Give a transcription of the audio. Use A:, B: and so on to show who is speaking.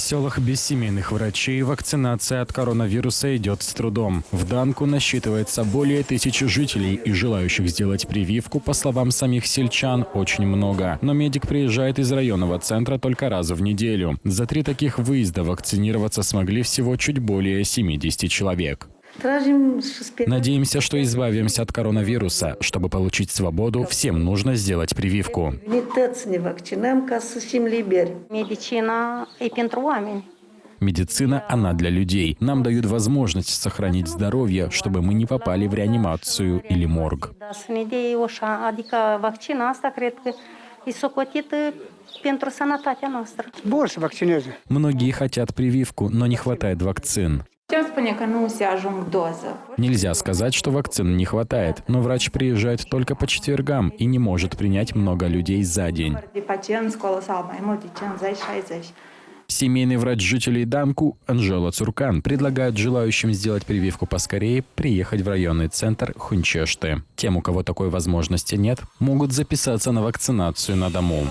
A: селах без семейных врачей вакцинация от коронавируса идет с трудом. В Данку насчитывается более 1000 жителей, и желающих сделать прививку, по словам самих сельчан, очень много. Но медик приезжает из районного центра только раз в неделю. За 3 таких выезда вакцинироваться смогли всего чуть более 70 человек. Надеемся, что избавимся от коронавируса. Чтобы получить свободу, всем нужно сделать прививку.
B: Медицина и pentru oameni.
A: Медицина, она для людей. Нам дают возможность сохранить здоровье, чтобы мы не попали в реанимацию или морг.
B: Dar să ne dea ușa, adică vaccina asta cred că e socotită pentru sănătatea noastră.
C: Больше вакцинезы.
A: Многие хотят прививку, но не хватает вакцин. Нельзя сказать, что вакцин не хватает, но врач приезжает только по четвергам и не может принять много людей за день. Семейный врач жителей Данку Анжела Цуркан предлагает желающим сделать прививку поскорее приехать в районный центр Хунчешты. Тем, у кого такой возможности нет, могут записаться на вакцинацию на дому.